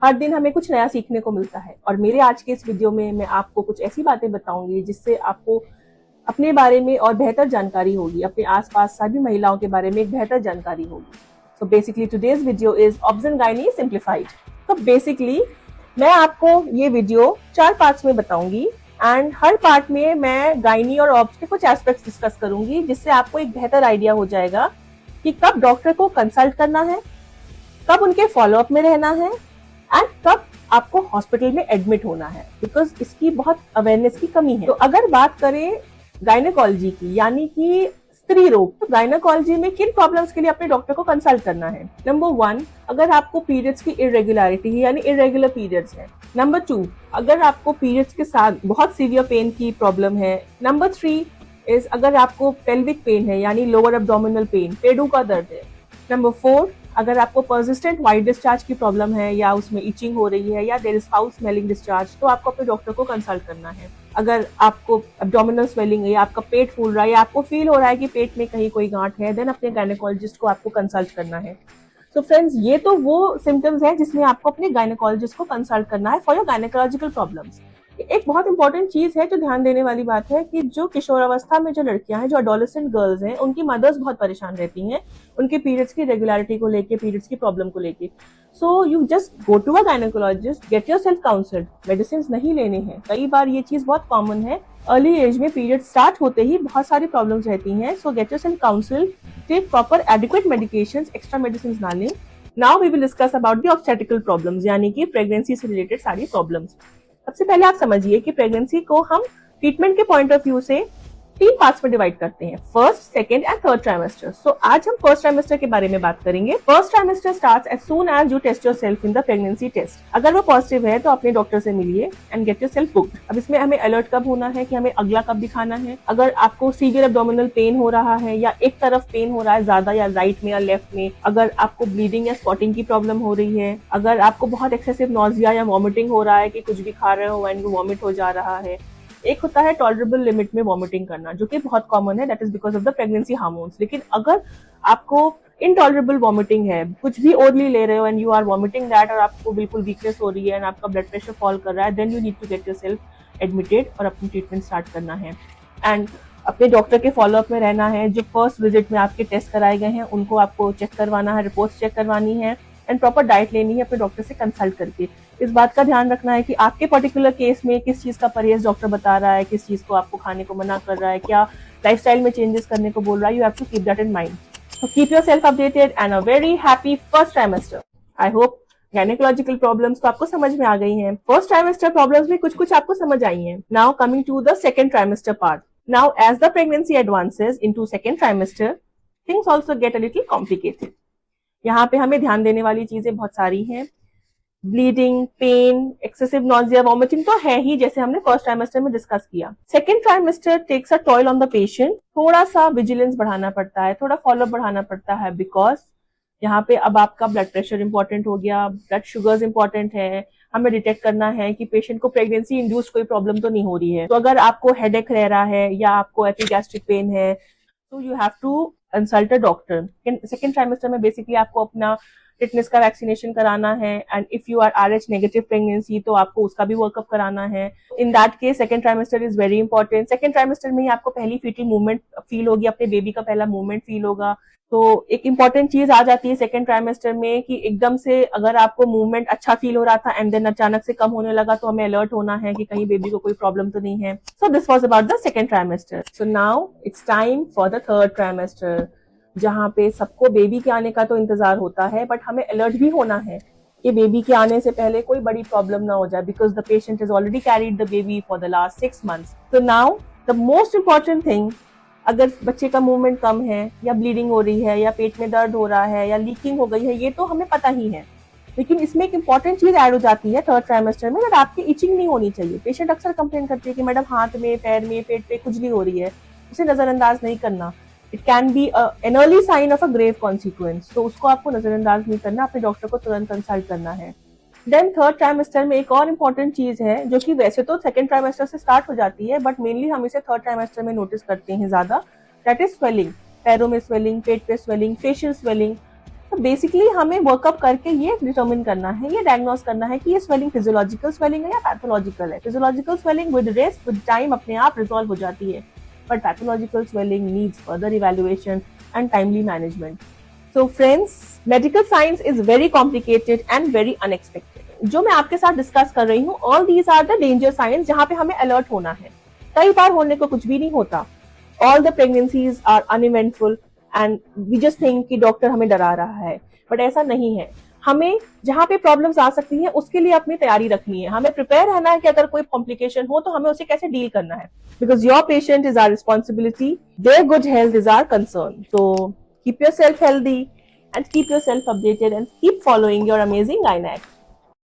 हर दिन हमें कुछ नया सीखने को मिलता है और मेरे आज के इस वीडियो में मैं आपको कुछ ऐसी बातें बताऊंगी जिससे आपको अपने बारे में और बेहतर जानकारी होगी, अपने आसपास सभी महिलाओं के बारे में एक बेहतर जानकारी होगी। So basically today's video is obs and gynae simplified. तो बेसिकली मैं आपको ये वीडियो 4 पार्ट्स में बताऊंगी एंड हर पार्ट में मैं गायनी और ऑब्स के कुछ एस्पेक्ट्स डिस्कस करूंगी, जिससे आपको एक बेहतर आइडिया हो जाएगा कि कब डॉक्टर को कंसल्ट करना है, कब उनके फॉलोअप में रहना है एंड कब आपको हॉस्पिटल में एडमिट होना है, बिकॉज इसकी बहुत अवेयरनेस की कमी है। तो अगर बात करें गायनेकोलॉजी की, यानी कि स्त्री रोग, तो गायनेकोलॉजी में किन प्रॉब्लम्स के लिए अपने डॉक्टर को कंसल्ट करना है? नंबर 1, अगर आपको पीरियड्स की इरेगुलरिटी है यानी इरेगुलर पीरियड्स है। नंबर 2, अगर आपको पीरियड्स के साथ बहुत सीवियर पेन की प्रॉब्लम है। नंबर 3 इज अगर आपको पेल्विक पेन है यानी लोअर एब्डोमिनल पेन, पेडू का दर्द है। नंबर 4, अगर आपको परसिस्टेंट व्हाइट डिस्चार्ज की प्रॉब्लम है या उसमें इचिंग हो रही है या there is foul smelling discharge, तो आपको अपने डॉक्टर को कंसल्ट करना है। अगर आपको एब्डोमिनल स्वेलिंग है या आपका पेट फूल रहा है या आपको फील हो रहा है कि पेट में कहीं कोई गांठ है, देन अपने गायनेकोलॉजिस्ट को आपको कंसल्ट करना है। तो फ्रेंड्स, ये तो वो सिम्टम्स हैं जिसमें आपको अपने गायनेकोलॉजिस्ट को कंसल्ट करना है फॉर योर गायनेकोलॉजिकल प्रॉब्लम्स। एक बहुत इंपॉर्टेंट चीज है जो ध्यान देने वाली बात है कि जो किशोरावस्था में जो लड़कियां हैं, जो एडोलेसेंट गर्ल्स हैं, उनकी मदर्स बहुत परेशान रहती हैं उनके पीरियड्स की रेगुलरिटी को लेके, पीरियड्स की प्रॉब्लम को लेके। So you just go to a gynaecologist, get yourself counselled. Medicine नहीं लेने हैं। कई बार ये चीज बहुत कॉमन है, अर्ली एज में पीरियड स्टार्ट होते ही बहुत सारी प्रॉब्लम्स रहती हैं। So get yourself counselled, take proper adequate medications, extra medicine ना लें। Now we will discuss about the obstetrical problems, यानी कि प्रेगनेंसी से रिलेटेड सारी प्रॉब्लम्स। सबसे पहले आप समझिए कि प्रेगनेंसी को हम ट्रीटमेंट के पॉइंट ऑफ व्यू से 3 पार्ट्स में डिवाइड करते हैं, first, second and third trimester. So आज हम फर्स्ट ट्राइमेस्टर के बारे में बात करेंगे। First trimester starts as soon as you test yourself in the pregnancy test. अगर वो पॉजिटिव है तो अपने डॉक्टर से मिलिए एंड गेट योरसेल्फ बुक्ड। अब इसमें हमें अलर्ट कब होना है कि हमें अगला कब दिखाना है। अगर आपको सीवियर एब्डोमिनल पेन हो रहा है या एक तरफ पेन हो रहा है ज्यादा, या राइट में या लेफ्ट में, अगर आपको ब्लीडिंग या स्पॉटिंग की प्रॉब्लम हो रही है, अगर आपको बहुत एक्सेसिव नॉजिया या वॉमिटिंग हो रहा है कि कुछ भी खा रहे हो एंड वॉमिट हो जा रहा है। एक होता है टॉलरेबल लिमिट में वॉमिटिंग करना, जो कि बहुत कॉमन है, that is because of the pregnancy hormones. लेकिन अगर आपको इनटॉलरेबल वॉमिटिंग है, कुछ भी ओरली ले रहे हो and you are vomiting that, और आपको बिल्कुल वीकनेस हो रही है एंड आपका ब्लड प्रेशर फॉल कर रहा है, then you need to get yourself admitted और अपनी ट्रीटमेंट स्टार्ट करना है। एंड अपने डॉक्टर के फॉलोअप में रहना है। जो फर्स्ट विजिट में आपके टेस्ट कराए गए हैं उनको आपको चेक करवाना है, रिपोर्ट्स चेक करवानी है एंड प्रॉपर डाइट लेनी है अपने डॉक्टर से कंसल्ट करके। इस बात का ध्यान रखना है कि आपके पर्टिकुलर केस में किस चीज का परहेज डॉक्टर बता रहा है, किस चीज को आपको खाने को मना कर रहा है, क्या लाइफस्टाइल में चेंजेस करने को बोल रहा है। You have to keep that in mind. So keep yourself updated and a very happy first trimester. I hope gynaecological problems तो आपको समझ में आ गई हैं। फर्स्ट ट्राइमेस्टर प्रॉब्लम्स में कुछ आपको समझ आई हैं। Now coming to the second trimester part. Now as the pregnancy advances into second trimester, things also get a little complicated. यहाँ पे हमें ध्यान देने वाली चीजें बहुत सारी हैं। Bleeding, pain, excessive nausea, vomiting तो है ही, जैसे हमने फर्स्ट ट्राइमेस्टर में डिस्कस किया। Second trimester takes a toll on the patient. थोड़ा सा विजिलेंस बढ़ाना पड़ता है, थोड़ा फॉलोअप बढ़ाना पड़ता है, बिकॉज यहाँ पे अब आपका ब्लड प्रेशर इंपॉर्टेंट हो गया, ब्लड शुगर्स इंपॉर्टेंट है। हमें डिटेक्ट करना है कि पेशेंट को प्रेगनेंसी इंड्यूस्ड कोई प्रॉब्लम तो नहीं हो रही है। तो अगर आपको हेडेक रह रहा है या आपको एपिगैस्ट्रिक पेन है, तो you have to consult a doctor. Second trimester में बेसिकली आपको अपना टिटनेस का वैक्सीनेशन कराना है and if you are RH negative pregnancy तो आपको उसका भी वर्कअप कराना है। In that case second trimester is very important. Second trimester में ही आपको पहली फीटल मूवमेंट फील होगी, अपने बेबी का पहला मूवमेंट फील होगा। तो एक इंपॉर्टेंट चीज आ जाती है सेकंड ट्राइमेस्टर में कि एकदम से अगर आपको मूवमेंट अच्छा फील हो रहा था एंड देन अचानक से कम होने लगा, तो हमें अलर्ट होना है कि कहीं बेबी को कोई प्रॉब्लम तो नहीं है। So this was about the second trimester. So now it's time for the third trimester, जहाँ पे सबको बेबी के आने का तो इंतजार होता है, बट हमें अलर्ट भी होना है कि बेबी के आने से पहले कोई बड़ी प्रॉब्लम ना हो जाए, because the patient is already carried the baby for the last 6 months। तो now the most important thing, अगर बच्चे का मूवमेंट कम है या ब्लीडिंग हो रही है या पेट में दर्द हो रहा है या लीकिंग हो गई है, ये तो हमें पता ही है, लेकिन इसमें एक इंपॉर्टेंट चीज ऐड हो जाती है थर्ड ट्राइमेस्टर में, आपकी इचिंग नहीं होनी चाहिए। पेशेंट अक्सर कंप्लेन करती है कि मैडम हाथ में, पैर में, पेट पे खुजली हो रही है, उसे नजरअंदाज नहीं करना। It can be an early sign of a grave consequence, तो उसको आपको नजरअंदाज नहीं करना, अपने डॉक्टर को तुरंत कंसल्ट करना है। देन थर्ड ट्राइमेस्टर में एक और इम्पॉर्टेंट चीज है, जो कि वैसे तो सेकंड ट्राइमेस्टर से स्टार्ट हो जाती है, बट मेनली हम इसे थर्ड ट्राइमेस्टर में नोटिस करते हैं ज्यादा। दैट इज स्वेलिंग, पैरों में स्वेलिंग, पेट पे स्वेलिंग, फेशियल स्वेलिंग। तो बेसिकली हमें वर्कअप करके ये डिटरमिन करना है, ये डायग्नोस करना है कि ये स्वेलिंग फिजियोलॉजिकल स्वेलिंग है या पैथोलॉजिकल है। Physiological swelling with rest with time अपने आप रिजॉल्व हो जाती है, but pathological swelling needs further evaluation and timely management. So friends, medical science is very complicated and very unexpected. जो मैं आपके साथ डिस्कस कर रही हूँ, all these are the danger signs जहाँ पे हमें अलर्ट होना है। कई बार होने को कुछ भी नहीं होता, all the pregnancies are uneventful and we just think कि डॉक्टर हमें डरा रहा है, बट ऐसा नहीं है। हमें जहाँ पे प्रॉब्लम्स आ सकती है उसके लिए अपनी तैयारी रखनी है, हमें प्रिपेयर रहना है कि अगर कोई कॉम्प्लिकेशन हो तो हमें उसे कैसे डील करना है, because your patient is our responsibility, their good health is our concern. So keep yourself healthy and keep yourself updated and keep following your amazing gynac.